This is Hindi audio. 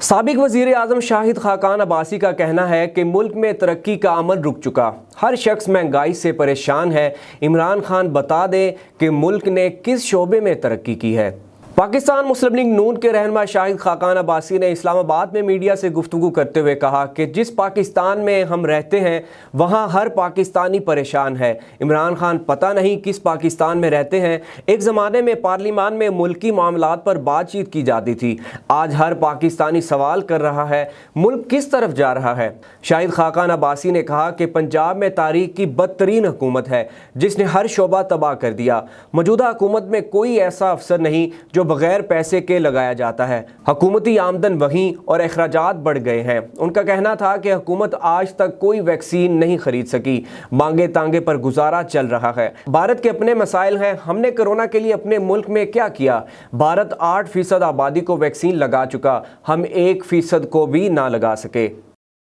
साबिक वज़ीर आज़म शाहिद खाकान अब्बासी का कहना है कि मुल्क में तरक्की का अमल रुक चुका, हर शख्स महंगाई से परेशान है। इमरान खान बता दें कि मुल्क ने किस शोबे में तरक्की की है। पाकिस्तान मुस्लिम लीग नून के रहनुमा शाहिद खाकान अब्बासी ने इस्लामाबाद में मीडिया से गुफ्तगू करते हुए कहा कि जिस पाकिस्तान में हम रहते हैं वहाँ हर पाकिस्तानी परेशान है। इमरान खान पता नहीं किस पाकिस्तान में रहते हैं। एक ज़माने में पार्लियामान में मुल्की मामलात पर बातचीत की जाती थी, आज हर पाकिस्तानी सवाल कर रहा है मुल्क किस तरफ जा रहा है। शाहिद खाकान अब्बासी ने कहा कि पंजाब में तारीख की बदतरीन हुकूमत है जिसने हर शोबा तबाह कर दिया। मौजूदा हुकूमत में कोई ऐसा अफसर नहीं जो बगैर पैसे के लगाया जाता है। हुकूमती आमदन वहीं और अखराजात बढ़ गए हैं। उनका कहना था कि हुकूमत आज तक कोई वैक्सीन नहीं खरीद सकी, मांगे तांगे पर गुजारा चल रहा है। भारत के अपने मसाइल हैं। हमने कोरोना के लिए अपने मुल्क में क्या किया? भारत 8% आबादी को वैक्सीन लगा चुका, हम 1% को भी ना लगा सके।